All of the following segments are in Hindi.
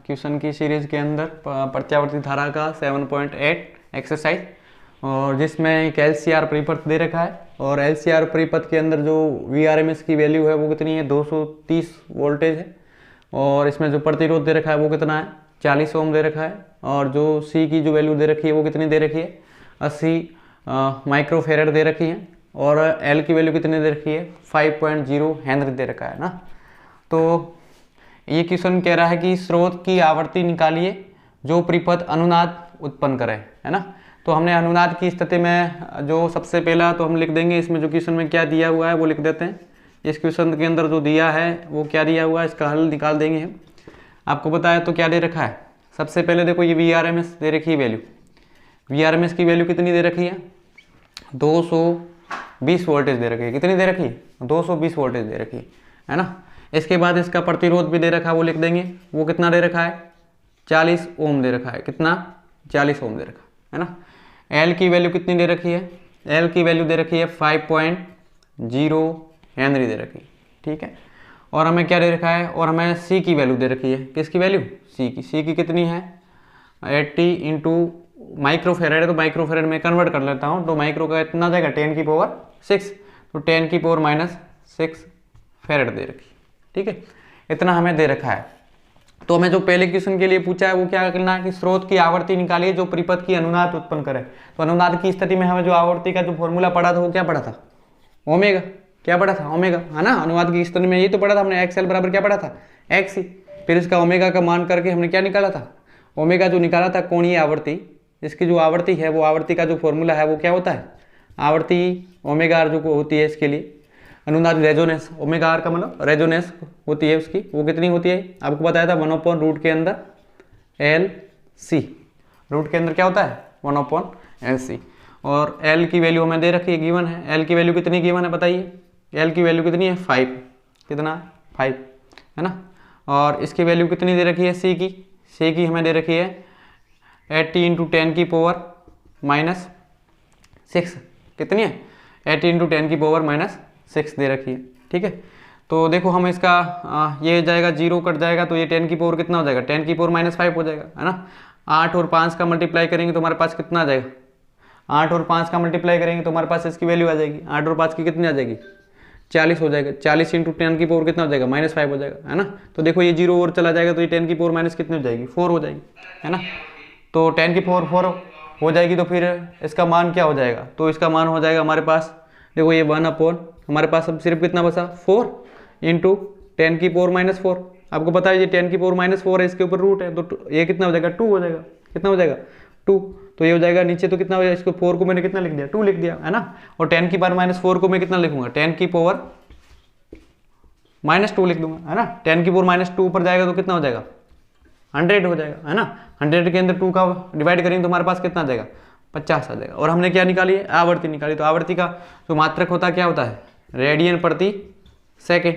क्वेश्चन की सीरीज़ के अंदर प्रत्यावर्ती धारा का 7.8 एक्सरसाइज, और जिसमें एक LCR परिपथ दे रखा है, और LCR परिपथ के अंदर जो VRMS की वैल्यू है वो कितनी है, 230 वोल्टेज है, और इसमें जो प्रतिरोध दे रखा है वो कितना है, 40 ओम दे रखा है, और जो C की जो वैल्यू दे रखी है वो कितनी दे रखी है, 80 माइक्रोफेरेड दे रखी है, और L की वैल्यू कितनी दे रखी है, 5.0 हेनरी दे रखा है ना। तो ये क्वेश्चन कह रहा है कि स्रोत की आवर्ती निकालिए जो परिपथ अनुनाद उत्पन्न करे, है ना। तो हमने अनुनाद की स्थिति में जो सबसे पहला तो हम लिख देंगे, इसमें जो क्वेश्चन में क्या दिया हुआ है वो लिख देते हैं। इस क्वेश्चन के अंदर जो दिया है वो क्या दिया हुआ है, इसका हल निकाल देंगे हम। आपको बताया तो क्या दे रखा है, सबसे पहले देखो ये VRMS दे रखी है वैल्यू, VRMS की वैल्यू कितनी दे रखी है, 220 वोल्टेज दे रखी है। कितनी दे रखी है, 220 वोल्टेज दे रखी है ना। इसके बाद इसका प्रतिरोध भी दे रखा है, वो लिख देंगे, वो कितना दे रखा है, 40 ओम दे रखा है। कितना, 40 ओम दे रखा है ना। L की वैल्यू कितनी दे रखी है, L की वैल्यू दे रखी है 5.0 हेनरी दे रखी है, ठीक है। और हमें क्या दे रखा है, और हमें C की वैल्यू दे रखी है, किसकी वैल्यू, C की कितनी है, 80 इंटू माइक्रोफेरेड है, तो माइक्रोफेरेड में कन्वर्ट कर लेता हूँ, तो माइक्रो का इतना जाएगा 10⁻6, तो 10⁻⁻6 फेरेड दे रखी, ठीक है। इतना हमें दे रखा है। तो हमें जो पहले क्वेश्चन के लिए पूछा है वो क्या करना है कि स्रोत की आवर्ती निकालिए जो परिपथ की अनुनाद उत्पन्न करे। तो अनुनाद की स्थिति में हमें जो आवर्ती का जो फॉर्मूला पढ़ा था वो क्या पढ़ा था, ओमेगा, क्या पढ़ा था, ओमेगा, है ना। अनुनाद की स्थिति में यही तो पढ़ा था हमने, XL बराबर क्या पढ़ा था, XC। फिर इसका ओमेगा का मान करके हमने क्या निकाला था, ओमेगा जो निकाला था कोणीय आवर्ती, इसकी जो आवर्ती है वो आवर्ती का जो फॉर्मूला है वो क्या होता है, आवर्ती ओमेगा आर जो होती है इसके लिए अनुनाद रेजोनेंस, ओमेगा आर का मतलब रेजोनेंस होती है उसकी, वो कितनी होती है, आपको बताया था 1/रूट के अंदर LC, रूट के अंदर क्या होता है 1/LC। और L की वैल्यू हमें दे रखी है, गिवन है। L की वैल्यू कितनी गिवन है बताइए, L की वैल्यू कितनी है 5, कितना 5 है ना। और इसकी वैल्यू कितनी दे रखी है C की हमें दे रखी है 80 इंटू 10⁻⁻6, कितनी है 80 इंटू 10⁻⁻6 दे रखी है, ठीक है। तो देखो हम इसका ये जाएगा 0 कट जाएगा, तो ये 10 की पावर कितना हो जाएगा, 10⁻⁻5 हो जाएगा, है ना। 8 और 5 का मल्टीप्लाई करेंगे तो हमारे पास कितना आ जाएगा, 8 और 5 का मल्टीप्लाई करेंगे तो हमारे पास इसकी वैल्यू आ जाएगी, 8 और 5 की कितनी आ जाएगी, 40 हो जाएगा। 40 इंटू 10 की पावर कितना हो जाएगा, -5 हो जाएगा, है ना। तो देखो ये 0 और चला जाएगा तो ये 10 की पावर माइनस कितनी हो जाएगी, 4 हो जाएगी, है ना। तो 10 की पावर 4 हो जाएगी, तो फिर इसका मान क्या हो जाएगा, तो इसका मान हो जाएगा हमारे पास, देखो ये 1/, हमारे पास अब सिर्फ कितना बचा 4 इंटू 10 की पावर -4। आपको पता है ये 10 की पावर -4 है, इसके ऊपर रूट है, तो ये कितना हो जाएगा 2 हो जाएगा, कितना हो जाएगा 2। तो ये हो जाएगा नीचे, तो कितना हो जाएगा, इसको 4 को मैंने कितना लिख दिया 2 लिख दिया, है ना। और 10 की पावर -4 को मैं कितना लिखूंगा, 10 की पावर -2 लिख दूंगा, है ना। 10 की पावर -2 पर जाएगा तो कितना हो जाएगा 100 हो जाएगा, है ना। 100 के अंदर 2 का डिवाइड करेंगे तो हमारे पास कितना आ जाएगा 50 आ जाएगा। और हमने क्या निकाली है, आवर्ती निकाली। तो आवर्ती का जो मात्रक होता है क्या होता है, रेडियन प्रति सेकेंड,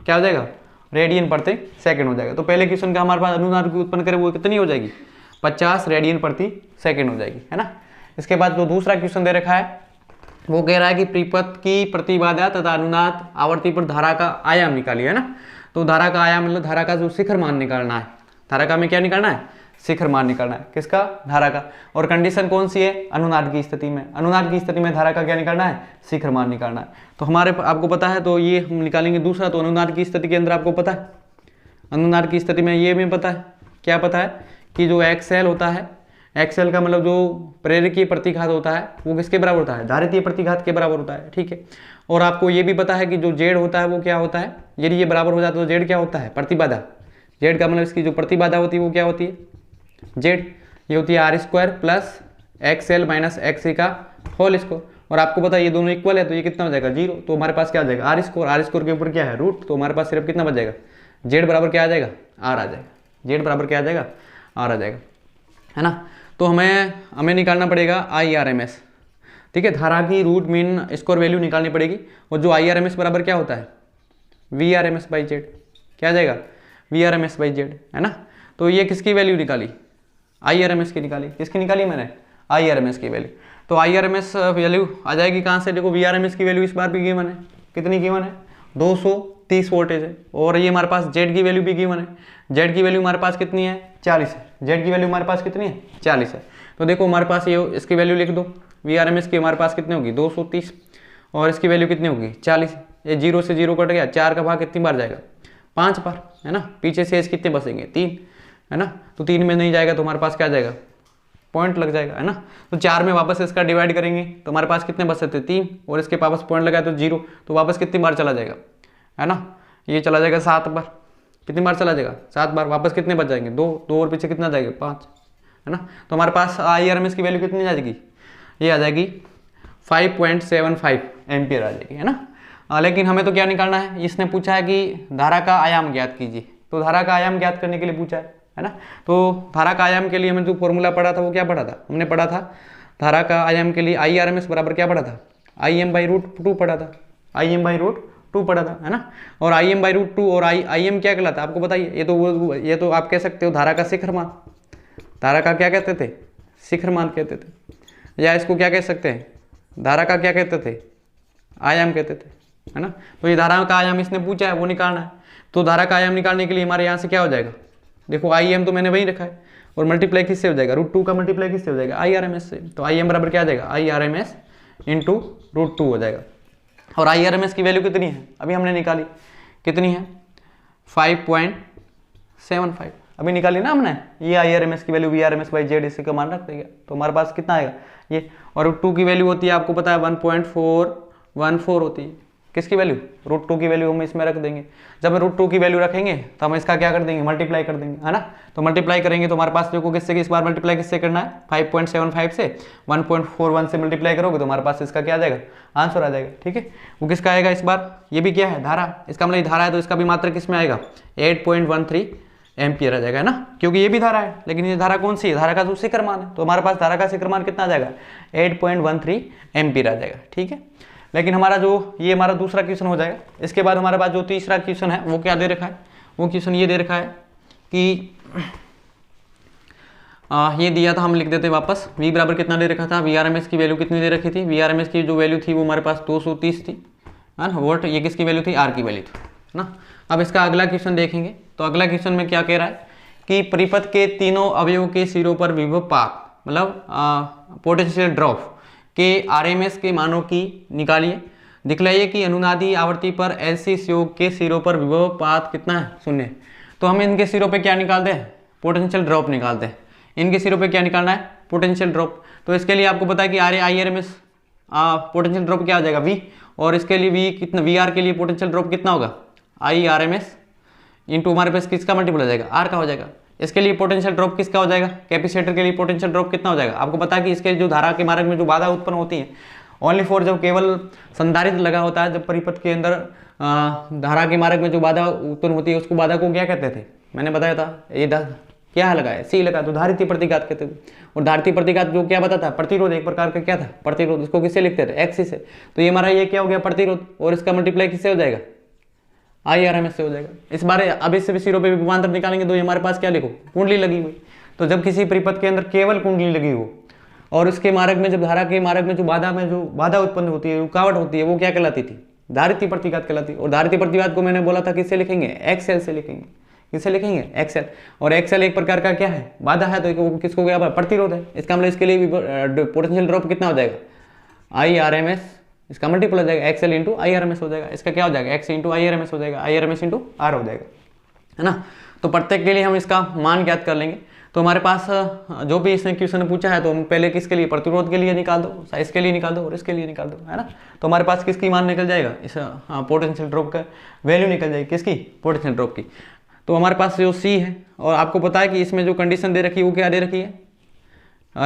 क्या हो जाएगा, रेडियन प्रति सेकेंड हो जाएगा। तो पहले क्वेश्चन का हमारे पास अनुनाद की उत्पन्न करे वो कितनी हो जाएगी, 50 रेडियन प्रति सेकेंड हो जाएगी, है ना। इसके बाद जो दूसरा क्वेश्चन दे रखा है वो कह रहा है कि परिपथ की प्रतिबाधा तथा अनुनाद आवर्ती पर धारा का आयाम निकालिए, है ना। तो धारा का आयाम मतलब धारा का जो शिखर मान निकालना है, धारा का हमें क्या निकालना है, शिखर मान निकालना है, किसका, धारा का। और कंडीशन कौन सी है, अनुनाद की स्थिति में, अनुनाद की स्थिति में धारा का क्या निकालना है, शिखर मान निकालना है। तो हमारे आपको पता है, तो ये हम निकालेंगे दूसरा। तो अनुनाद की स्थिति के अंदर आपको पता है, अनुनाद की स्थिति में ये भी पता है, क्या पता है कि जो XL होता है, XL का मतलब जो प्रेरकीय प्रतिघात होता है वो किसके बराबर होता है, धारितीय प्रतिघात के बराबर होता है, ठीक है। और आपको ये भी पता है कि जो Z होता है वो क्या होता है, यदि ये बराबर हो जाता है तो Z क्या होता है, प्रतिबाधा। Z का मतलब इसकी जो प्रतिबाधा होती है वो क्या होती है, Z ये होती है R² plus XL minus XC का होल स्क्वायर। और आपको पता है ये दोनों इक्वल है, तो ये कितना हो जाएगा 0। तो हमारे पास क्या आ जाएगा R² के ऊपर क्या है रूट, तो हमारे पास सिर्फ कितना बच जाएगा, Z बराबर क्या आ जाएगा, R आ जाएगा, Z बराबर क्या आ जाएगा, R आ जाएगा, है ना। तो हमें निकालना पड़ेगा IRMS, ठीक है। धारा की रूट मीन स्क्वायर वैल्यू निकालनी पड़ेगी। और जो IRMS बराबर क्या होता है, VRMS/Z, क्या आ जाएगा, VRMS/Z, है ना। तो ये किसकी वैल्यू निकाली, IRMS की निकाली, किसकी निकाली मैंने, IRMS की वैल्यू। तो IRMS वैल्यू आ जाएगी कहाँ से, देखो VRMS की वैल्यू इस बार भी गिवन है, कितनी गिवन है, 230 वोल्टेज है। और ये हमारे पास Z की वैल्यू भी गिवन है, जेड की वैल्यू हमारे पास कितनी है 40 है, जेड की वैल्यू हमारे पास कितनी है 40 है। तो देखो हमारे पास ये इसकी वैल्यू लिख दो, VRMS की हमारे पास कितनी होगी 230 और इसकी वैल्यू कितनी होगी 40। ये 0 से 0 कट गया, 4 का भाग कितनी बार जाएगा 5 बार, है ना। पीछे से कितने बचेंगे 3, है ना। तो 3 में नहीं जाएगा तो हमारे पास क्या जाएगा पॉइंट लग जाएगा, है ना। तो 4 में वापस इसका डिवाइड करेंगे तो हमारे पास कितने बच सकते 3 और इसके वापस पॉइंट लगाए तो 0, तो वापस कितनी बार चला जाएगा, है ना। ये चला जाएगा 7 बार, कितनी बार चला जाएगा 7 बार। वापस कितने बच जाएंगे 2 और पीछे कितना जाएगा 5, है ना। तो हमारे पास IRMS की वैल्यू कितनी आ जाएगी, ये आ जाएगी 5.75 एम्पियर आ जाएगी, है ना। लेकिन हमें तो क्या निकालना है, इसने पूछा है कि धारा का आयाम ज्ञात कीजिए, तो धारा का आयाम ज्ञात करने के लिए पूछा है ना। तो धारा का आयाम के लिए हमें जो फॉर्मूला पढ़ा था वो क्या पढ़ा था, हमने पढ़ा था धारा का आयाम के लिए IRMS बराबर क्या पढ़ा था Im/√2 पढ़ा था, Im/√2 पढ़ा था, है ना। और Im/√2 और Im क्या कहलाता है आपको बताइए, ये तो आप कह सकते हो धारा का शिखर मान, धारा का क्या कहते थे शिखर मान कहते थे, या इसको क्या कह सकते हैं धारा का क्या कहते थे आयाम कहते थे, है ना। तो ये धारा का आयाम इसने पूछा है वो निकालना है। तो धारा का आयाम निकालने के लिए हमारे यहाँ से क्या हो जाएगा, देखो Im तो मैंने वही रखा है और मल्टीप्लाई किससे हो जाएगा √2 का मल्टीप्लाई किससे हो जाएगा IRMS से। तो Im बराबर क्या आ जाएगा IRMS × √2 हो जाएगा। और IRMS की वैल्यू कितनी है अभी हमने निकाली, कितनी है 5.75 अभी निकाली ना हमने। ये IRMS की वैल्यू VRMS/Z इसी का मान रख देगा तो हमारे पास कितना आएगा ये। और √2 की वैल्यू होती है आपको पता है 1.414 होती है, किसकी वैल्यू √2 की वैल्यू हम इसमें रख देंगे। जब √2 की वैल्यू रखेंगे तो हम इसका क्या कर देंगे मल्टीप्लाई कर देंगे, है ना। तो मल्टीप्लाई करेंगे तो हमारे पास देखो किससे इस बार मल्टीप्लाई किससे करना है 5.75 से 1.41 से मल्टीप्लाई करोगे तो हमारे पास इसका क्या आ जाएगा आंसर आ जाएगा, ठीक है। वो किसका आएगा इस बार, ये भी क्या है धारा, इसका मतलब धारा है तो इसका भी मात्रा किस में आएगा 8.13 एम्पियर आ जाएगा, है ना। क्योंकि ये भी धारा है लेकिन ये धारा कौन सी है, धारा का जो शिखर मान है, तो हमारे पास धारा का शिखर मान कितना आ जाएगा 8.13 एम्पियर आ जाएगा, ठीक है। लेकिन हमारा जो ये हमारा दूसरा क्वेश्चन हो जाएगा। इसके बाद हमारे पास जो तीसरा क्वेश्चन है वो क्या दे रखा है, वो क्वेश्चन ये दे रखा है कि ये दिया था, हम लिख देते वापस। V बराबर कितना दे रखा था, VRMS की वैल्यू कितनी दे रखी थी, VRMS की जो वैल्यू थी वो हमारे पास 230 थी, है ना वोल्ट। ये किसकी वैल्यू थी R की वैल्यू थी, है ना। अब इसका अगला क्वेश्चन देखेंगे तो अगला क्वेश्चन में क्या कह रहा है कि परिपथ के तीनों अवयवों के सिरों पर विभव पात मतलब पोटेंशियल ड्रॉप के RMS के मानों की निकालिए। दिखलाइए कि अनुनादी आवृत्ति पर LC योग के सिरों पर विभव पात कितना है 0। तो हम इनके सिरों पे क्या निकालते हैं पोटेंशियल ड्रॉप निकालते हैं। इनके सिरों पे क्या निकालना है पोटेंशियल ड्रॉप। तो इसके लिए आपको पता है कि IRMS पोटेंशियल ड्रॉप क्या हो जाएगा V, और इसके लिए V कितना VR के लिए पोटेंशियल ड्रॉप कितना होगा IRMS इंटू हमारे पास किसका मल्टीपल हो जाएगा R का हो जाएगा। इसके लिए पोटेंशियल ड्रॉप किसका हो जाएगा कैपेसिटर के लिए पोटेंशियल ड्रॉप कितना हो जाएगा। आपको पता है कि इसके जो धारा के मार्ग में जो बाधा उत्पन्न होती है ओनली फॉर जब केवल संधारित्र लगा होता है, जब परिपथ के अंदर धारा के मार्ग में जो बाधा उत्पन्न होती है उसको बाधा को क्या कहते थे मैंने बताया था, ये क्या है लगाया C लगा तो धारित्य प्रतिघात कहते थे। और धारित्य प्रतिघात जो क्या बताता है प्रतिरोध, एक प्रकार का क्या था प्रतिरोध, इसको किससे लिखते थे X से। तो ये हमारा ये क्या हो गया प्रतिरोध, और इसका मल्टीप्लाई किससे हो जाएगा IRMS से हो जाएगा। इस बार अब इससे भी सिरों पे विभवांतर निकालेंगे तो ये हमारे पास क्या लिखो कुंडली लगी हुई। तो जब किसी परिपथ के अंदर केवल कुंडली लगी हो और उसके मार्ग में जब धारा के मार्ग में जो बाधा उत्पन्न होती है, रुकावट होती है, वो क्या कहलाती थी धारित्य प्रतिघात कहलाती है। और धारित्य प्रतिघात को मैंने बोला था किससे लिखेंगे XL से लिखेंगे, किससे लिखेंगे XL। और XL एक प्रकार का क्या है बाधा है तो किसको क्या प्रतिरोध है। इसका मतलब इसके लिए पोटेंशियल ड्रॉप कितना हो जाएगा IRMS, इसका मल्टीपल हो जाएगा XL इंटू IRMS हो जाएगा। इसका क्या हो जाएगा X इंटू IRMS हो जाएगा, IRMS इंटू R हो जाएगा, है ना। तो प्रत्येक के लिए हम इसका मान ज्ञात कर लेंगे। तो हमारे पास जो भी इसने क्वेश्चन पूछा है तो हम पहले किसके लिए प्रतिरोध के लिए निकाल दो, इसके लिए निकाल दो और इसके लिए निकाल दो, है ना। तो हमारे पास किसकी मान निकल जाएगा इस पोटेंशियल ड्रॉप का वैल्यू निकल जाएगी, किसकी पोटेंशियल ड्रॉप की। तो हमारे पास जो C है, और आपको पता है कि इसमें जो कंडीशन दे रखी है वो क्या दे रखी है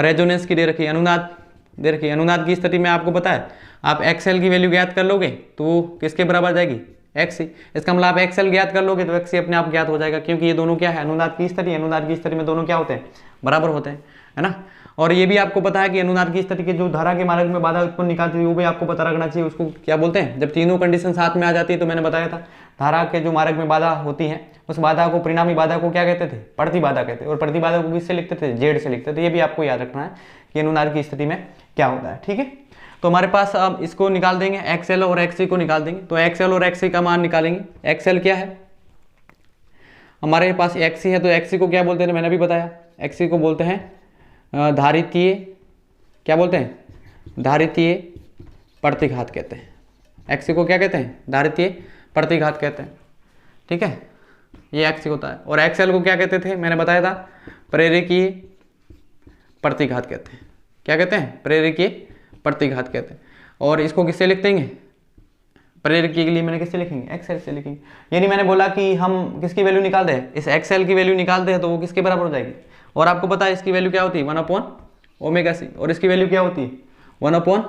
रेजोनेंस की दे रखी है, अनुनाद दे रखी है। अनुनाद की स्थिति में आपको पता है आप XL की वैल्यू ज्ञात कर लोगे तो वो किसके बराबर जाएगी XC। इसका मतलब आप XL ज्ञात कर लोगे तो XC अपने आप ज्ञात हो जाएगा, क्योंकि ये दोनों क्या है अनुनाद की स्थिति, अनुनाद की स्थिति में दोनों क्या होते हैं बराबर होते हैं, है ना। और ये भी आपको पता है कि अनुनाद की स्थिति के जो धारा के मार्ग में बाधा उत्पन्न निकालती है वो भी आपको पता रखना चाहिए। उसको क्या बोलते हैं जब तीनों कंडीशन साथ में आ जाती है। तो मैंने बताया था धारा के जो मार्ग में बाधा होती है उस बाधा को परिणामी बाधा को क्या कहते थे प्रतिबाधा कहते हैं, और प्रतिबाधा को किससे लिखते थे Z से लिखते थे। ये भी आपको याद रखना है कि अनुनाद की स्थिति में क्या होता है, ठीक है। तो हमारे पास अब इसको निकाल देंगे XL और XC को निकाल देंगे। तो XL और XC का मान निकालेंगे। XL क्या है हमारे पास एक्सी है तो एक्सी को क्या बोलते हैं, मैंने अभी बताया, एक्सी को बोलते हैं धारितीय, क्या बोलते हैं, धारितीय प्रतिघात कहते हैं। एक्सी को क्या कहते हैं, धारितीय प्रतिघात कहते हैं। ठीक है, ये एक्सी होता है। और एक्सएल को क्या कहते थे, मैंने बताया था, प्रेरकीय प्रतिघात कहते हैं। क्या कहते हैं, प्रेरकीय प्रतिघात कहते हैं। और इसको किससे लिख देंगे, प्रेरकीय के लिए मैंने किससे लिखेंगे, एक्सएल से लिखेंगे। यानी मैंने बोला कि हम किसकी वैल्यू निकालते हैं, इस एक्सएल की वैल्यू निकालते हैं तो वो किसके बराबर हो जाएगी। और आपको पता है इसकी वैल्यू क्या होती है, 1/ओमेगा c, और इसकी वैल्यू क्या होती है 1/,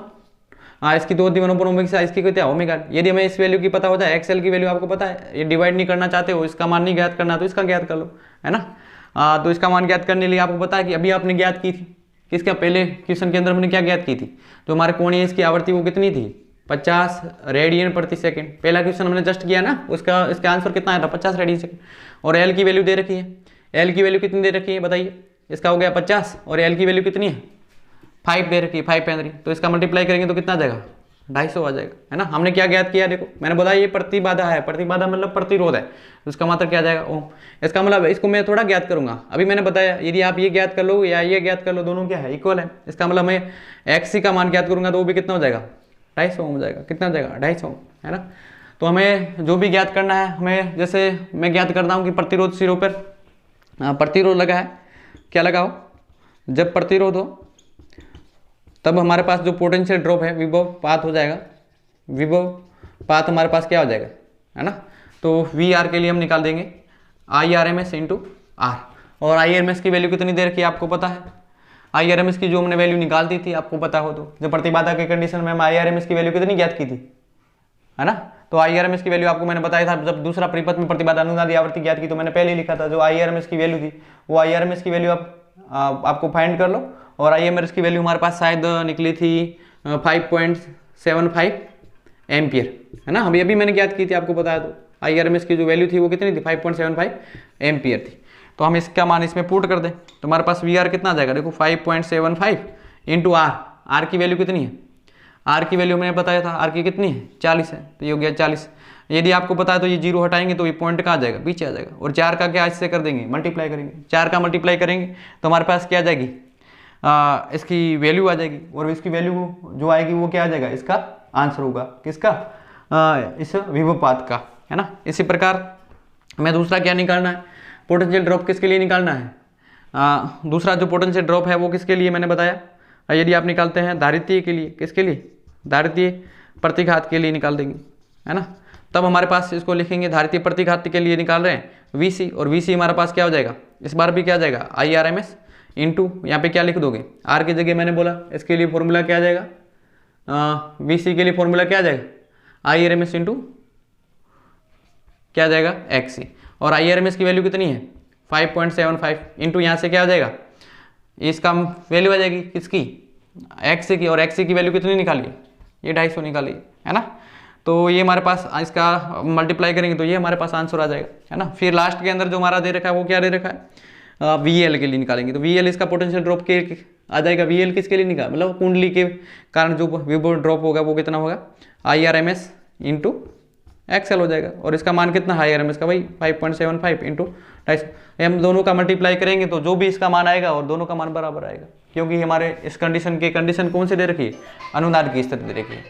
इसकी तो होती है 1/ओमेगा, इसकी क्या ओमेगा। यदि हमें इस वैल्यू की पता हो जाए, एक्सएल की वैल्यू आपको पता है, ये डिवाइड नहीं करना चाहते हो, इसका मान नहीं ज्ञात करना तो इसका ज्ञात कर लो, है ना। तो इसका मान ज्ञात करने के लिए आपको पता है कि अभी आपने ज्ञात की थी, किसका पहले क्वेश्चन के अंदर हमने क्या ज्ञात की थी, तो हमारे कोणीय इसकी आवृत्ति वो कितनी थी, 50 रेडियन प्रति सेकंड। पहला क्वेश्चन हमने जस्ट किया ना, उसका इसका आंसर कितना आया था, 50 रेडियन सेकंड। और एल की वैल्यू दे रखी है, एल की वैल्यू कितनी दे रखी है बताइए, इसका हो गया 50 और एल की वैल्यू कितनी है 5 दे रखी है, 5 तो इसका मल्टीप्लाई करेंगे तो कितना आ जाएगा, 250 आ जाएगा, है ना। हमने क्या ज्ञात किया, देखो मैंने बोला ये प्रतिबाधा है, प्रतिबाधा मतलब प्रतिरोध है, तो इसका मतलब क्या आ जाएगा ओम। इसका मतलब इसको मैं थोड़ा ज्ञात करूंगा, अभी मैंने बताया यदि आप ये ज्ञात कर लो या ये ज्ञात कर लो, दोनों क्या है, इक्वल है। इसका मतलब मैं एक्सी का मान ज्ञात करूंगा तो वो भी कितना हो जाएगा, 250 ओम हो जाएगा। कितना हो जाएगा, 250 ओम, है ना। तो हमें जो भी ज्ञात करना है, हमें जैसे मैं ज्ञात करता हूँ कि प्रतिरोध सिरों पर प्रतिरोध लगा है, क्या लगा हो, जब प्रतिरोध हो तब हमारे पास जो पोटेंशियल ड्रॉप है विभव पात हो जाएगा, विभव पात हमारे पास क्या हो जाएगा, है ना। तो वी आर के लिए हम निकाल देंगे I R M S into R. और आई आर एम एस की वैल्यू कितनी दे रखी है आपको पता है, आई आर एम एस की जो हमने वैल्यू निकाल दी थी आपको पता हो तो, जब प्रतिबाधा के कंडीशन में हम आई आर एम एस की वैल्यू कितनी ज्ञात की थी, है ना। तो आई आर एम एस की वैल्यू आपको मैंने बताया था, जब दूसरा परिपथ में प्रतिबाधा अनुनादी आवृत्ति ज्ञात की तो मैंने पहले ही लिखा था, जो आई आर एम एस की वैल्यू थी वो आई आर एम एस की वैल्यू आपको फाइंड कर लो। और आई एम एस की वैल्यू हमारे पास शायद निकली थी 5.75 एम्पियर, है ना। अभी मैंने ज्ञात की थी आपको बताया, तो आई आर एम एस की जो वैल्यू थी वो कितनी थी, 5.75 एम्पियर थी। तो हम इसका मान इसमें पुट कर दें तो हमारे पास वी आर कितना आ जाएगा, देखो 5.75 इंटू आर। आर की वैल्यू कितनी है, आर की वैल्यू मैंने बताया था, आर की कितनी है 40 है, तो ये हो गया 40। यदि आपको पता है तो ये जीरो हटाएंगे तो ये पॉइंट कहाँ आ जाएगा, पीछे आ जाएगा। और 4 का क्या इससे कर देंगे, मल्टीप्लाई करेंगे, 4 का मल्टीप्लाई करेंगे तो हमारे पास क्या आ जाएगी, इसकी वैल्यू आ जाएगी। और इसकी वैल्यू जो आएगी वो क्या आ जाएगा, इसका आंसर होगा किसका, इस विभवपात का, है ना। इसी प्रकार हमें दूसरा क्या निकालना है, पोटेंशियल ड्रॉप किसके लिए निकालना है, दूसरा जो पोटेंशियल ड्रॉप है वो किसके लिए मैंने बताया, यदि आप निकालते हैं धारितीय के लिए, किसके लिए, धारितीय प्रतिघात के लिए निकाल देंगे, है ना। तब हमारे पास इसको लिखेंगे धारितीय प्रतिघात के लिए निकाल रहे हैं VC, और VC हमारे पास क्या हो जाएगा, इस बार भी क्या आ जाएगा IRMS इंटू, यहाँ पे क्या लिख दोगे, R की जगह मैंने बोला इसके लिए फॉर्मूला क्या आ जाएगा, VC के लिए फॉर्मूला क्या आ जाएगा IRMS इंटू क्या आ जाएगा XC। और IRMS की वैल्यू कितनी है 5.75 इंटू यहाँ से क्या आ जाएगा, इसका वैल्यू आ जाएगी किसकी, XC की, और XC की वैल्यू कितनी निकाली, ये 250 निकाली, है ना। तो ये हमारे पास इसका मल्टीप्लाई करेंगे तो ये हमारे पास आंसर आ जाएगा, है ना। फिर लास्ट के अंदर जो हमारा दे रखा है वो क्या दे रखा है, VL के लिए निकालेंगे तो VL इसका पोटेंशियल ड्रॉप के आ जाएगा। VL किसके लिए निकाल, मतलब कुंडली के कारण जो विभव ड्रॉप होगा वो कितना होगा IRMS इंटू XL हो जाएगा। और इसका मान कितना है IRMS का, भाई 5.75 इंटू 250। हम दोनों का मल्टीप्लाई करेंगे तो जो भी इसका मान आएगा और दोनों का मान बराबर आएगा, क्योंकि हमारे इस कंडीशन कौन से दे रखी है, अनुनाद की स्थिति दे रखी है।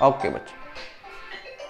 ओके बच्चों।